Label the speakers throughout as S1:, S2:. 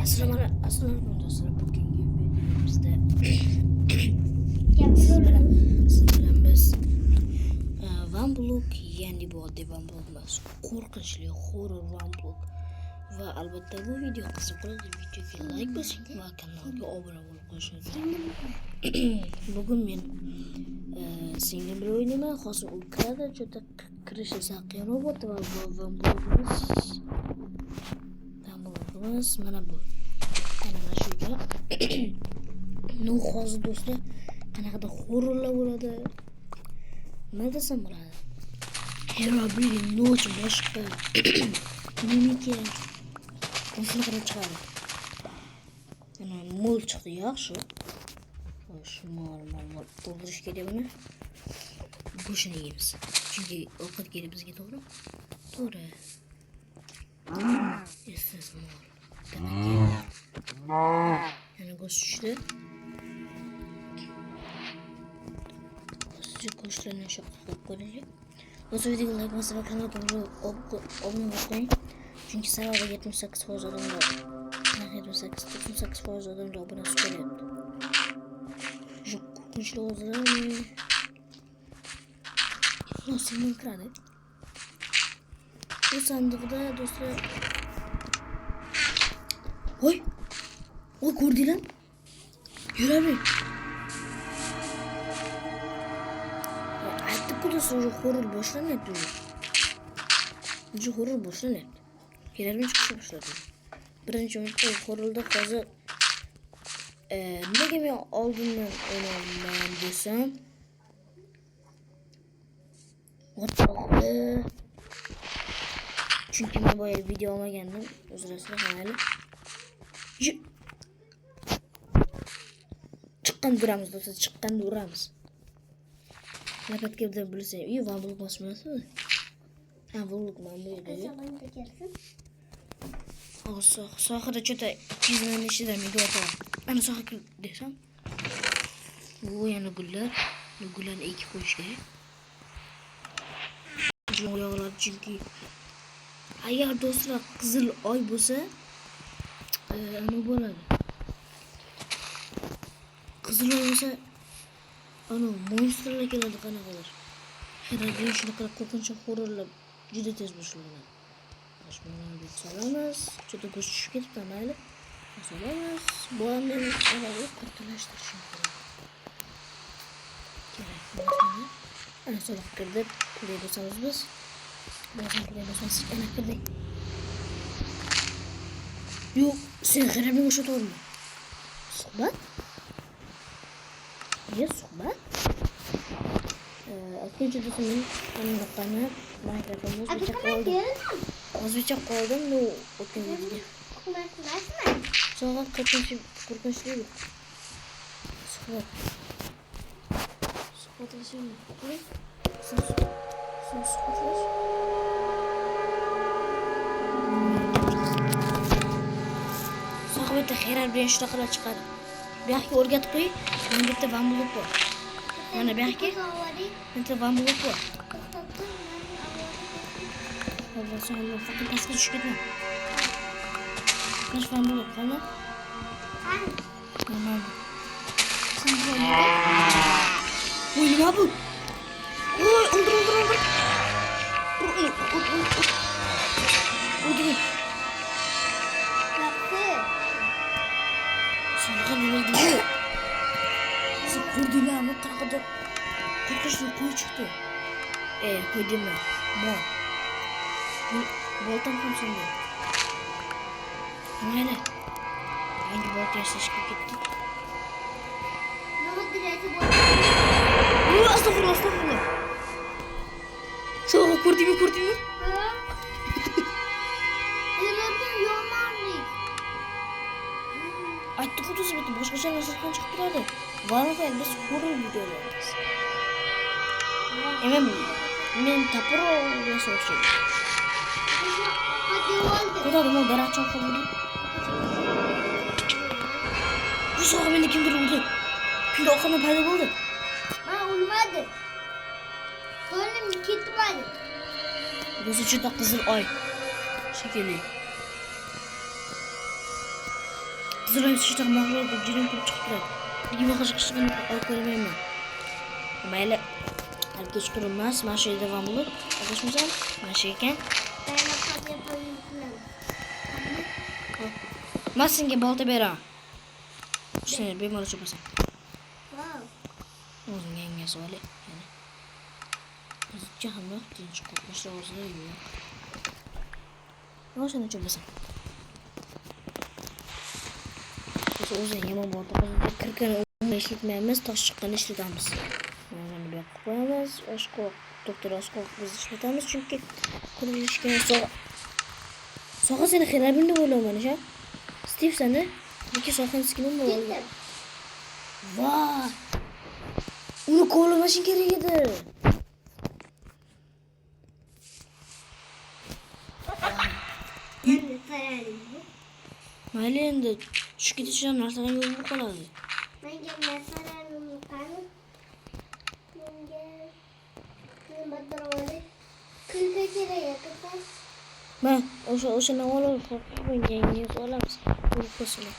S1: Assalomu do'stlar, bugungi videomizda siz bilan biz One Block yangi bo'ldi. One Block emas, qo'rqinchli horror One Block va albatta bu video qiziq bo'ladi. Videoga like bosing va kanalga obuna bo'lib qo'yishingiz. Bugun men singlim bilan o'ynayman. Hozir u kiradi, juda kirishi saqiyroq bo'ldi va One Block'imiz mana bu. Mana shuga. No hozir do'stlar, qanaqada horrorlar bo'ladi. Nima desam bo'ladi? Herobrine noch boshqa. Nimiki? Shuni qarab chiqadi. Mana mol chiqdi, yaxshi. Xo'sh, mol o'ldirish kerak buni. Go'shtini yeymiz. Chunki ovqat kerak bizga, to'g'ri? To'g'ri. Yesiz mol. Yana go'sht tushdi. Go'shtlarni shoqib qo'yaylik. O'z videoga like bosing va kanalga obuna bo'ling. Chunki sababi 78% odamlar, 98% odamlar obunasi bo'lyapti. Shu qo'shimcha o'zlari nosimdan kiradi. Bu sandiqda do'stlar. Oy! O ko'rdinglar? Yuraver. Aytib-ku do'stlar, horror boshlanyapti. Horror boshlanyapti. Kelarmi chiqib boshladi. Birinchi horrorda hozir nega men oldindan o'ynayman desam, o'tdi. Chunki men boya video olmagandim. O'zrasida hali. Chiqqan duramiz do'stlar, chiqqan duramiz. Navbatga bir bilsang, One Block bosmayapsizmi? Ha, One Block mana bu yerda. Sohada juda izlanishlar ishidan video ataman. Ana sohaga desam, bu yana gullar. Bu gullarni ekib qo'yish kerak. Yo'qlar chunki agar do'stlar qizil oy bo'lsa, nima bo'ladi? Qizil oy bo'lsa, ana monstrlar keladi qanaqadir. Herobrine shunaqa qo'rqinchli horrorlar juda tez boshlanadi. Mana solamiz, juda go'sht tushib ketibdi, mayli. Solamiz, bu ham meni qurtulashtirishim kerak. Ana solib kirdi, play bosamiz biz. Bosamiz, play bosamiz, ana kirdi. Yo'q, sen Herobrine o'shatavurma. Suhbat? Suhbat? Ikkinchi do'stim qani mikrofonni o'zbekcha qoldim, no o'tgan videoga. So'g'at qo'rqinchli. Suhbat. Suhbatlashaymi? Suhbatlash. Suhbatda Herobrine shunaqalar chiqadi. Bu yoqqa o'rgatib qo'y. Mana bitta One Block bor. Mana bu yoqqa bitta One Block bor. Allah'ım, fakir pastga tushib ketma. Kaç One Block qoldi? Nima bu? Voy, nima bu? Voy, undir. Undir. Sanaqa nima deydi? Siz ko'rdinglarmi? Qanaqada qo'rqinchli qo'y chiqdi. Qo'ydimmi? Bor. Boltam ham shunday. Mayli. Endi bolt yasashga ketdik. Nima deyapti bu? Astag'firullah. So'g'ib ko'rdingmi? Ha. Elimdan yomonlik. Aytdi-ku do'stlar, bitta boshqacha narsadan chiqib turadi. Valga biz horror videolarimiz. Men tapir o'rgashmoqchiman. Kuda bu daraxtcha qoldi. Bu so'g'ib meni kimdir urdi. Kimdir oqima paydo bo'ldi. Men urmadi. Qo'lim ketmadi. Bu juda qizil oy. Shekilli. Qizaloy sishda mahvolib jirim kirib chiqib turadi. Nima qilishini olib ko'rmayman. Mayli. Hali kechqurun emas, mana shu yerda davom bo'lib, adashmasam, mana shu ekan. Men senga bolta beraman. Shuni bemalol chopasan.
S2: Wow.
S1: O'zing yangi savol. Yana. Bizcha ham yo'q, tinch qo'rqishlar o'zida yo'q. O'shani chopasan. O'zing yomon bolta qilib kirgan ishlatmaymiz, tosh chiqqanini ishlatamiz. Mana bu yoqqa qo'yamiz, oshqoq, doktor oshqoq biz ishlatamiz chunki qurilishga soha seni xirabin deb o'ylayman, sha. Stiv seni ikki sohani skinim bo'ldi. Voy! Uni qo'llamashing kerak edi.
S2: Endi qaraylik.
S1: Mayli endi tushib ketishdan narsalar yo'q bo'lib qoladi.
S2: Menga masalalarni qani? Menga nima daroli? Kulga kerak ekan.
S1: Men o'shani olib menga yangi olamiz. Bu qo'shma.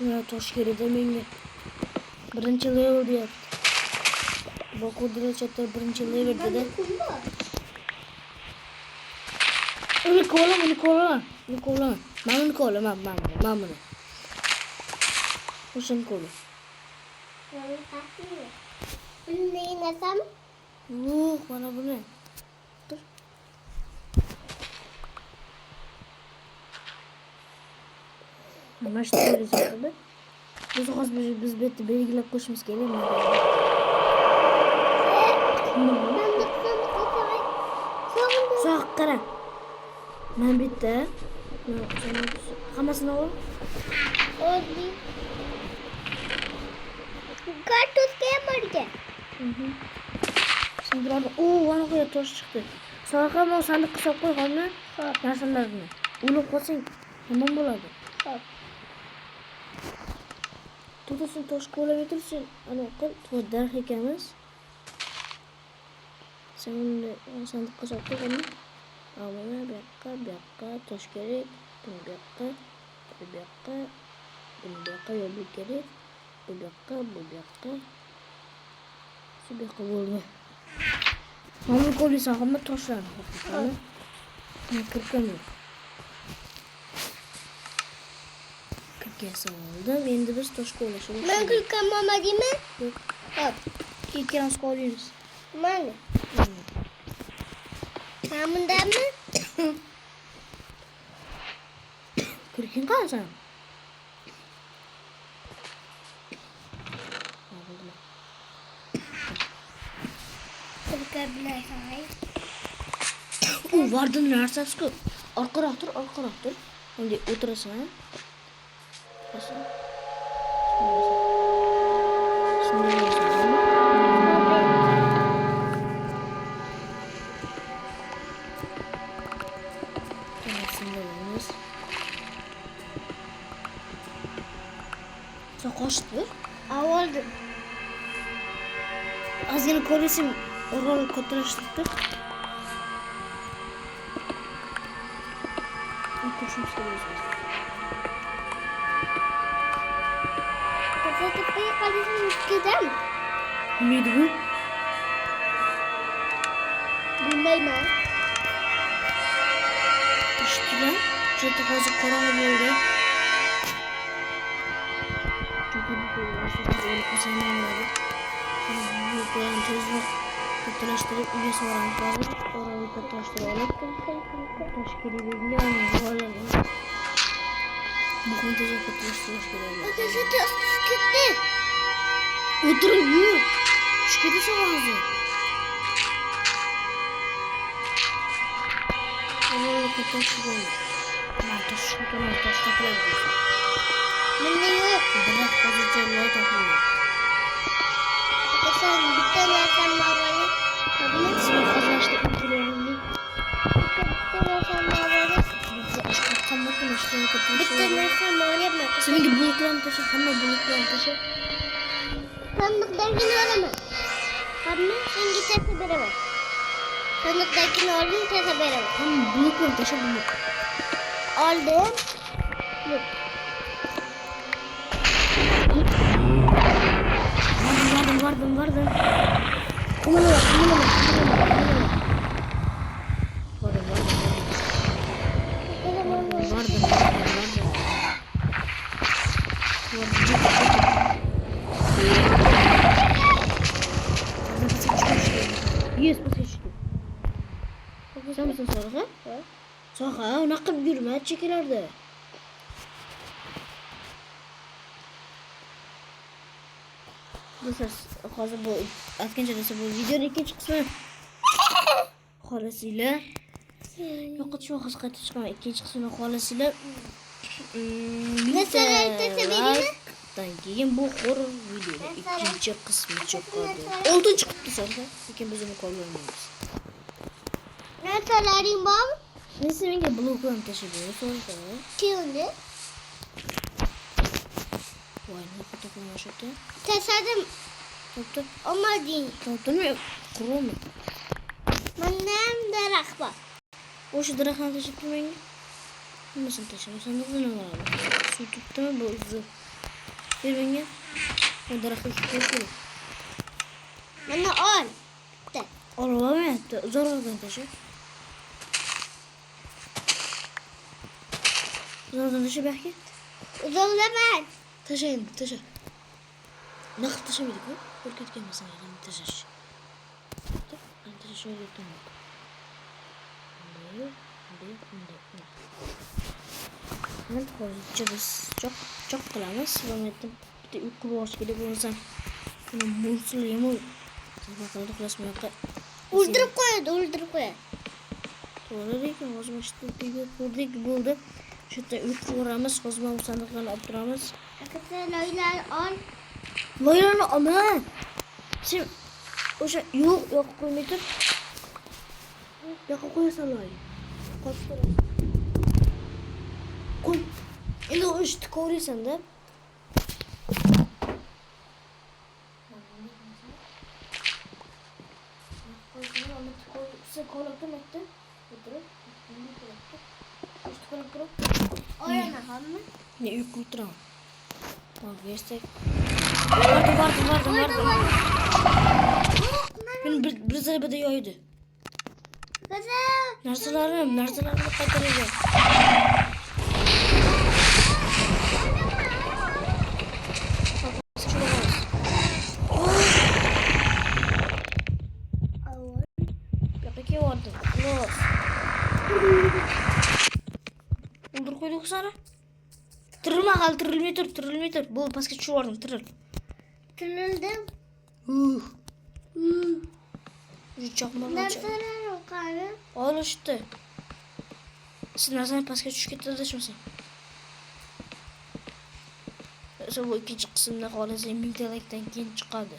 S1: Ya tosh kerak menga. Birinchi level deyapti. Boqudil chatta birinchi level dedi. Uni ko'la. Men uni ko'laman, men buni. O'shan ko'la.
S2: Buni nasam?
S1: Yo'q, mana buni. Tur. Mana shu ko'rishadi. Biz hozir biz bitta belgilab qo'yishimiz kerak. So'q qara. Men bitta. Hammasini ol.
S2: Oldi. Kartus kemarga.
S1: Şimdi mana qo'ya tosh chiqdi. So'qa men sandiqqa solib qo'y xonni. Narsalarni. Ulib qo'ysang yomon bo'ladi.
S2: Xo'p.
S1: To'g'risi tosh qo'lab o'tirsin. Ana qil, to'g'ri ekamiz. Sen sandiqqa solib qo'y xonni. Avvalo bu yoqqa tosh kerak. Bu yoqqa yo'l kerak. Bu yoqqa. Shu yoqqa bo'ldi. Mana qo'lisa hamma toshlarni qo'yadi. Men kirkaman. Kirkasa oldim. Endi biz tosh qo'ylashimiz.
S2: Men kulkaman deymi?
S1: Yo'q.
S2: Xo'p.
S1: Ikkalamiz qo'yamiz.
S2: Mana. Hamundami?
S1: Kirkin qanasan?
S2: Kulka bilan hay.
S1: U vardı narsasi-ku. Orqaroq tur. Endi o'tirasan. Qasam. Shunday bo'lamiz. Qo'shdi.
S2: Avoldi.
S1: Ozgina ko'rishim o'rg'il ko'tarishdi. Ko'rishimiz kerak.
S2: Tepe qadisini kedam.
S1: Nima bu?
S2: Bilmayman.
S1: İşte çünkü hozir qorong'i bo'ldi. Çünkü bu ko'zamoladi. Bu bilan tezroq kattalashtirib uyga so'ramiz hozir. Qorong'i kattalashtirib olib, tosh kerak bo'lgan bo'ladi. Bugun tezroq kattalashtirib kerak.
S2: O'zi ketdi.
S1: O'tirib yur. Tushga desa hozir. Kattalashtirib. Mana tosh topiladi.
S2: Menda yo'q.
S1: Biroq hozircha loy topildi.
S2: Sen bitta narsam bor.
S1: Sen qazashda ulgurayli.
S2: Bitta narsam bor. Bitta narsam bor.
S1: Senga bloklarni tashlab, hamma bloklarni tashlab.
S2: Sandiqdagini olaman. Hamma senga tashlab beraman. Sandıktakini aldım kasa beraber.
S1: Tamam blok var taşa blok.
S2: Aldım. Yok.
S1: Vardım. Kumana bak. Vardım. Yes, pas geçti. Sen misin Sarıha? Sarıha, ona kıp yürüme, çekilerde. Dostlar, hazır bu atkince de bu videonun ikinci kısmı xolasıyla yo'qotishma his qayta chiqaman ikkinchi qismini xolasıyla dan keyin bu horror video ikkinchi qismi chiqadi. Oltinchi chiqibdi Sarıha, lekin biz uni qo'llaymaymiz.
S2: Ne söylerim baba?
S1: Neyse menga bloklarni tashlab ber Sarıha.
S2: Kimdi?
S1: Voy, nima to'plamoq o'sha.
S2: Tesadüf
S1: To'pta.
S2: olmadı.
S1: To'ptami qurolmi?
S2: Benim de rakba.
S1: O'sha daraxtni tashlab tur menga. Nimasini tashlab? Sandiqda nima bor? Suv turibdimi bu o'zi? Ber menga. Bu daraxtga qo'y.
S2: Bana al. De.
S1: Olmayapti. Uzoqroqdan tashlab. Uzoqdan tashlab yo'qki.
S2: Uzunlaman.
S1: Tasha endi, tasha. Nima qilib tashlamaydik-ku? O'rgatganmisan endi tashlash. Endi shunday qildim. Bunday. Hozircha biz choq qilamiz. Bitta uyqu borish kerak bo'lsa, buni bo'lsin yomon. Sabaqada uxlashmoqqa.
S2: Öldürüp koydu, öldürüp koydu.
S1: To'g'ri lekin hozir ishtirkiga ko'rdik bo'ldi. Shu yerda uyqu boramiz, hozir bu sandiqlarni olib turamiz.
S2: Arkadaşlar loylar al.
S1: Loylarni olma. Sen o'sha yo'q qo'ymay tur. Yo'q qo'yasan loy. Qo'y. Endi o'shni ko'rasan-da.
S2: Oyana hamı.
S1: Ne uyku turam. Bak geçsek. Vardı. Benim bir zarbe de yoydu.
S2: Kızım.
S1: Narsalarım qaytaracağım. Peki vardı. Los. Uldur koyduk sana. Tırılma kal, tırılmay tur. Bu paska tushib oldim, tırıl.
S2: Tırıldım.
S1: Chaqmoq.
S2: Narsalar yukarı.
S1: Olishdi. Siz narsani pastga tushib ketdi adashmasam. Bu ikkinchi qismda xohlasangiz 1000 talikdan keyin chiqadi.